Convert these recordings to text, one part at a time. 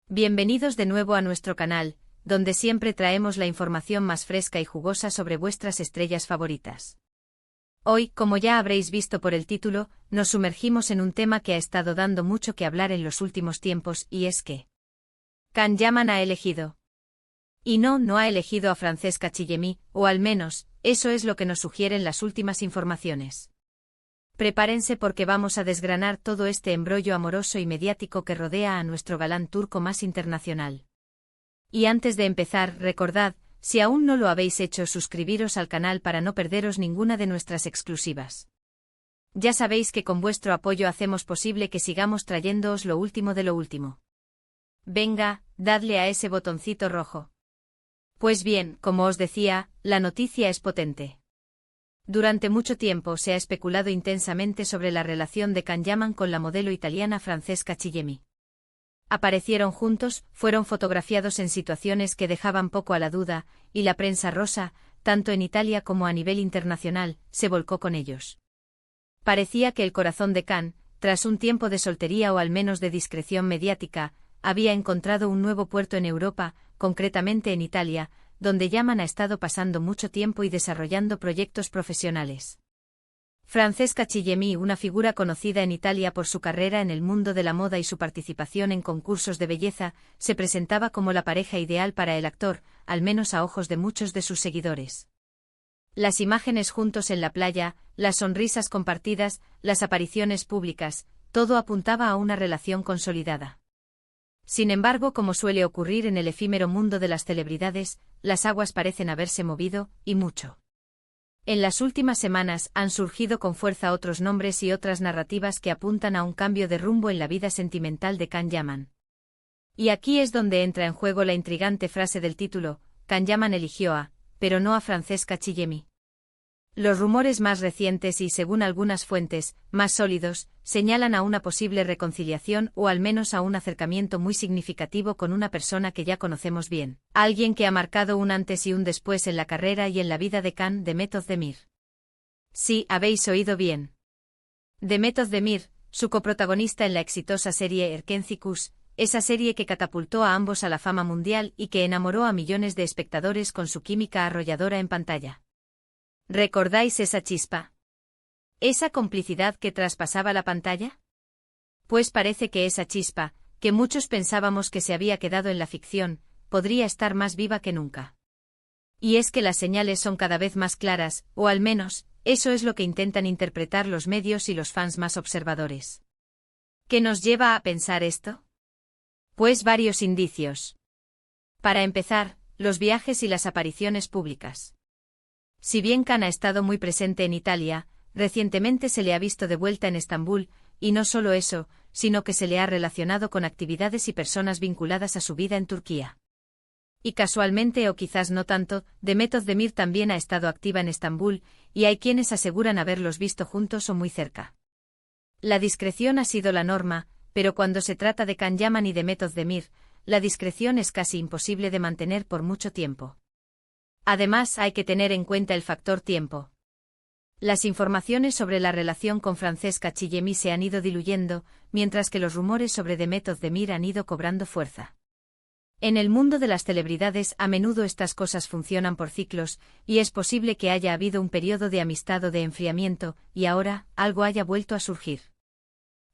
Bienvenidos de nuevo a nuestro canal, donde siempre traemos la información más fresca y jugosa sobre vuestras estrellas favoritas. Hoy, como ya habréis visto por el título, nos sumergimos en un tema que ha estado dando mucho que hablar en los últimos tiempos, y es que Can Yaman ha elegido. Y no ha elegido a Francesca Chillemi, o al menos, eso es lo que nos sugieren las últimas informaciones. Prepárense porque vamos a desgranar todo este embrollo amoroso y mediático que rodea a nuestro galán turco más internacional. Y antes de empezar, recordad, si aún no lo habéis hecho, suscribiros al canal para no perderos ninguna de nuestras exclusivas. Ya sabéis que con vuestro apoyo hacemos posible que sigamos trayéndoos lo último de lo último. Venga, dadle a ese botoncito rojo. Pues bien, como os decía, la noticia es potente. Durante mucho tiempo se ha especulado intensamente sobre la relación de Can Yaman con la modelo italiana Francesca Chillemi. Aparecieron juntos, fueron fotografiados en situaciones que dejaban poco a la duda, y la prensa rosa, tanto en Italia como a nivel internacional, se volcó con ellos. Parecía que el corazón de Can, tras un tiempo de soltería o al menos de discreción mediática, había encontrado un nuevo puerto en Europa, concretamente en Italia, donde Yaman ha estado pasando mucho tiempo y desarrollando proyectos profesionales. Francesca Chillemi, una figura conocida en Italia por su carrera en el mundo de la moda y su participación en concursos de belleza, se presentaba como la pareja ideal para el actor, al menos a ojos de muchos de sus seguidores. Las imágenes juntos en la playa, las sonrisas compartidas, las apariciones públicas, todo apuntaba a una relación consolidada. Sin embargo, como suele ocurrir en el efímero mundo de las celebridades, las aguas parecen haberse movido, y mucho. En las últimas semanas han surgido con fuerza otros nombres y otras narrativas que apuntan a un cambio de rumbo en la vida sentimental de Can Yaman. Y aquí es donde entra en juego la intrigante frase del título: Can Yaman eligió a, pero no a Francesca Chillemi. Los rumores más recientes y, según algunas fuentes, más sólidos, señalan a una posible reconciliación o al menos a un acercamiento muy significativo con una persona que ya conocemos bien, alguien que ha marcado un antes y un después en la carrera y en la vida de Can, Demet Özdemir. Sí, habéis oído bien. Demet Özdemir, su coprotagonista en la exitosa serie Erkenci, esa serie que catapultó a ambos a la fama mundial y que enamoró a millones de espectadores con su química arrolladora en pantalla. ¿Recordáis esa chispa? ¿Esa complicidad que traspasaba la pantalla? Pues parece que esa chispa, que muchos pensábamos que se había quedado en la ficción, podría estar más viva que nunca. Y es que las señales son cada vez más claras, o al menos, eso es lo que intentan interpretar los medios y los fans más observadores. ¿Qué nos lleva a pensar esto? Pues varios indicios. Para empezar, los viajes y las apariciones públicas. Si bien Can ha estado muy presente en Italia, recientemente se le ha visto de vuelta en Estambul, y no solo eso, sino que se le ha relacionado con actividades y personas vinculadas a su vida en Turquía. Y casualmente, o quizás no tanto, Demet Özdemir también ha estado activa en Estambul, y hay quienes aseguran haberlos visto juntos o muy cerca. La discreción ha sido la norma, pero cuando se trata de Can Yaman y Demet Özdemir, la discreción es casi imposible de mantener por mucho tiempo. Además, hay que tener en cuenta el factor tiempo. Las informaciones sobre la relación con Francesca Chillemi se han ido diluyendo, mientras que los rumores sobre Demet Özdemir han ido cobrando fuerza. En el mundo de las celebridades a menudo estas cosas funcionan por ciclos, y es posible que haya habido un periodo de amistad o de enfriamiento, y ahora, algo haya vuelto a surgir.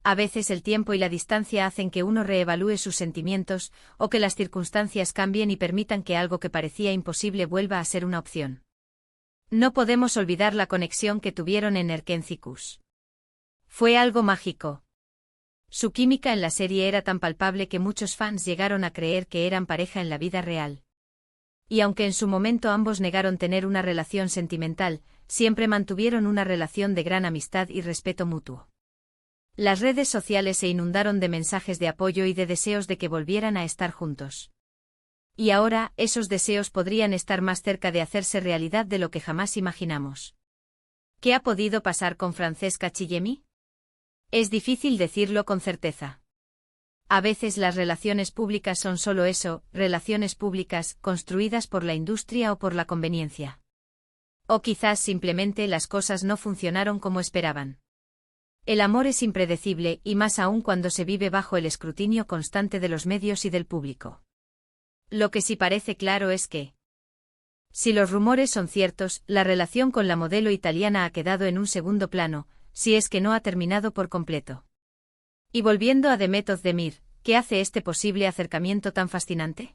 A veces el tiempo y la distancia hacen que uno reevalúe sus sentimientos, o que las circunstancias cambien y permitan que algo que parecía imposible vuelva a ser una opción. No podemos olvidar la conexión que tuvieron en Erkenci. Fue algo mágico. Su química en la serie era tan palpable que muchos fans llegaron a creer que eran pareja en la vida real. Y aunque en su momento ambos negaron tener una relación sentimental, siempre mantuvieron una relación de gran amistad y respeto mutuo. Las redes sociales se inundaron de mensajes de apoyo y de deseos de que volvieran a estar juntos. Y ahora, esos deseos podrían estar más cerca de hacerse realidad de lo que jamás imaginamos. ¿Qué ha podido pasar con Francesca Chillemi? Es difícil decirlo con certeza. A veces las relaciones públicas son solo eso, relaciones públicas, construidas por la industria o por la conveniencia. O quizás simplemente las cosas no funcionaron como esperaban. El amor es impredecible y más aún cuando se vive bajo el escrutinio constante de los medios y del público. Lo que sí parece claro es que, si los rumores son ciertos, la relación con la modelo italiana ha quedado en un segundo plano, si es que no ha terminado por completo. Y volviendo a Demet Özdemir, ¿qué hace este posible acercamiento tan fascinante?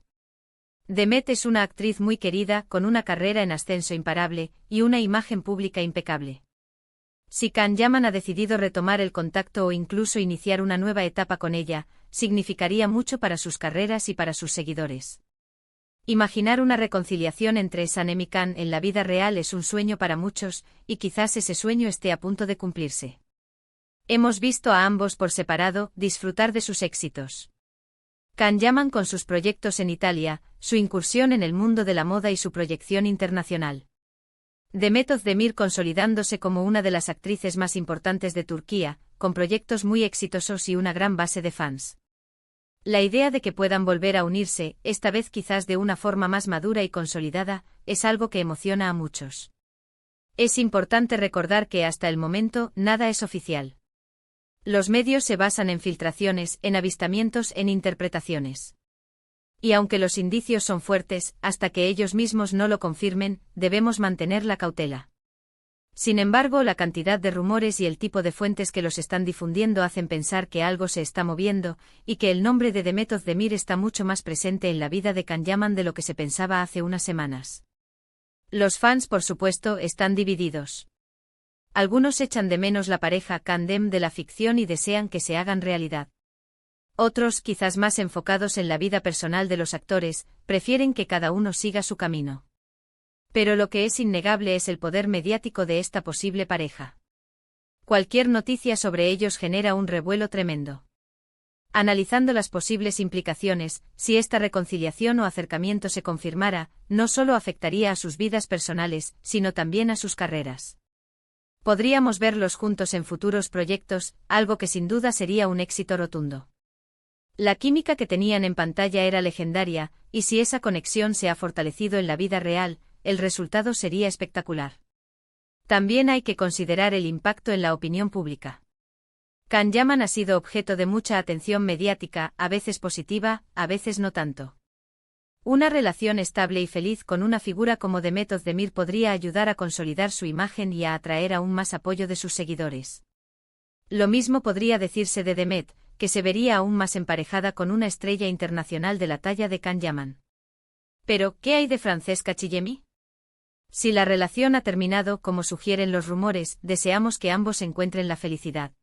Demet es una actriz muy querida, con una carrera en ascenso imparable, y una imagen pública impecable. Si Can Yaman ha decidido retomar el contacto o incluso iniciar una nueva etapa con ella, significaría mucho para sus carreras y para sus seguidores. Imaginar una reconciliación entre Sanem y Can en la vida real es un sueño para muchos, y quizás ese sueño esté a punto de cumplirse. Hemos visto a ambos por separado disfrutar de sus éxitos. Can Yaman con sus proyectos en Italia, su incursión en el mundo de la moda y su proyección internacional. Demet Özdemir consolidándose como una de las actrices más importantes de Turquía, con proyectos muy exitosos y una gran base de fans. La idea de que puedan volver a unirse, esta vez quizás de una forma más madura y consolidada, es algo que emociona a muchos. Es importante recordar que hasta el momento nada es oficial. Los medios se basan en filtraciones, en avistamientos, en interpretaciones. Y aunque los indicios son fuertes, hasta que ellos mismos no lo confirmen, debemos mantener la cautela. Sin embargo, la cantidad de rumores y el tipo de fuentes que los están difundiendo hacen pensar que algo se está moviendo, y que el nombre de Demet Özdemir está mucho más presente en la vida de Can Yaman de lo que se pensaba hace unas semanas. Los fans, por supuesto, están divididos. Algunos echan de menos la pareja Can-Dem de la ficción y desean que se hagan realidad. Otros, quizás más enfocados en la vida personal de los actores, prefieren que cada uno siga su camino. Pero lo que es innegable es el poder mediático de esta posible pareja. Cualquier noticia sobre ellos genera un revuelo tremendo. Analizando las posibles implicaciones, si esta reconciliación o acercamiento se confirmara, no solo afectaría a sus vidas personales, sino también a sus carreras. Podríamos verlos juntos en futuros proyectos, algo que sin duda sería un éxito rotundo. La química que tenían en pantalla era legendaria, y si esa conexión se ha fortalecido en la vida real, el resultado sería espectacular. También hay que considerar el impacto en la opinión pública. Can Yaman ha sido objeto de mucha atención mediática, a veces positiva, a veces no tanto. Una relación estable y feliz con una figura como Demet Özdemir podría ayudar a consolidar su imagen y a atraer aún más apoyo de sus seguidores. Lo mismo podría decirse de Demet, que se vería aún más emparejada con una estrella internacional de la talla de Can Yaman. Pero, ¿qué hay de Francesca Chillemi? Si la relación ha terminado, como sugieren los rumores, deseamos que ambos encuentren la felicidad.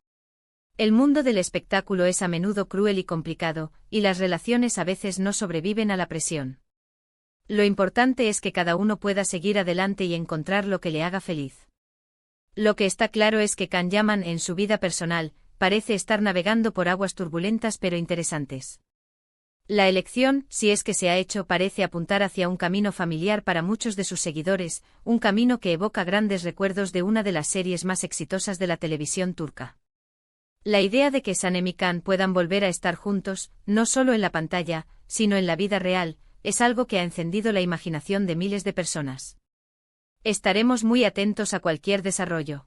El mundo del espectáculo es a menudo cruel y complicado, y las relaciones a veces no sobreviven a la presión. Lo importante es que cada uno pueda seguir adelante y encontrar lo que le haga feliz. Lo que está claro es que Can Yaman en su vida personal, parece estar navegando por aguas turbulentas pero interesantes. La elección, si es que se ha hecho, parece apuntar hacia un camino familiar para muchos de sus seguidores, un camino que evoca grandes recuerdos de una de las series más exitosas de la televisión turca. La idea de que Sanem y Can puedan volver a estar juntos, no solo en la pantalla, sino en la vida real, es algo que ha encendido la imaginación de miles de personas. Estaremos muy atentos a cualquier desarrollo.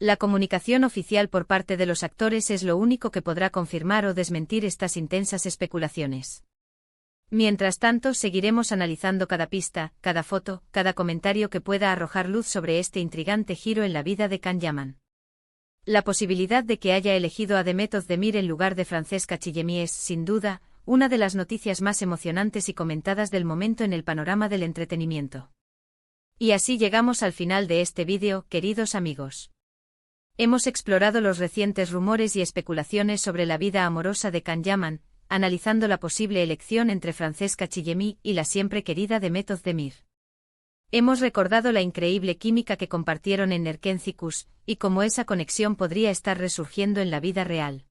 La comunicación oficial por parte de los actores es lo único que podrá confirmar o desmentir estas intensas especulaciones. Mientras tanto, seguiremos analizando cada pista, cada foto, cada comentario que pueda arrojar luz sobre este intrigante giro en la vida de Can Yaman. La posibilidad de que haya elegido a Demet Özdemir en lugar de Francesca Chillemi es, sin duda, una de las noticias más emocionantes y comentadas del momento en el panorama del entretenimiento. Y así llegamos al final de este vídeo, queridos amigos. Hemos explorado los recientes rumores y especulaciones sobre la vida amorosa de Can Yaman, analizando la posible elección entre Francesca Chillemi y la siempre querida Demet Özdemir. Hemos recordado la increíble química que compartieron en Erkencikus, y cómo esa conexión podría estar resurgiendo en la vida real.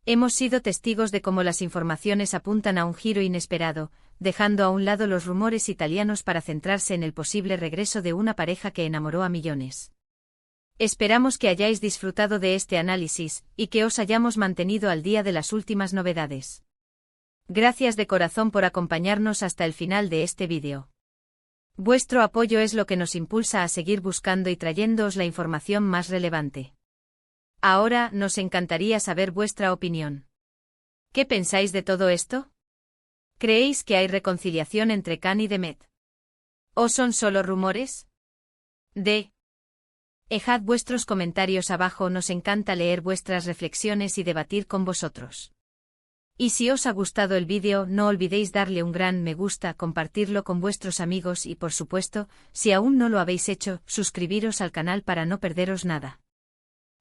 Hemos sido testigos de cómo las informaciones apuntan a un giro inesperado, dejando a un lado los rumores italianos para centrarse en el posible regreso de una pareja que enamoró a millones. Esperamos que hayáis disfrutado de este análisis, y que os hayamos mantenido al día de las últimas novedades. Gracias de corazón por acompañarnos hasta el final de este vídeo. Vuestro apoyo es lo que nos impulsa a seguir buscando y trayéndoos la información más relevante. Ahora nos encantaría saber vuestra opinión. ¿Qué pensáis de todo esto? ¿Creéis que hay reconciliación entre Khan y Demet? ¿O son solo rumores? Dejad vuestros comentarios abajo, nos encanta leer vuestras reflexiones y debatir con vosotros. Y si os ha gustado el vídeo, no olvidéis darle un gran me gusta, compartirlo con vuestros amigos y por supuesto, si aún no lo habéis hecho, suscribiros al canal para no perderos nada.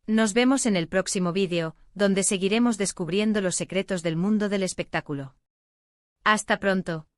Nos vemos en el próximo vídeo, donde seguiremos descubriendo los secretos del mundo del espectáculo. Hasta pronto.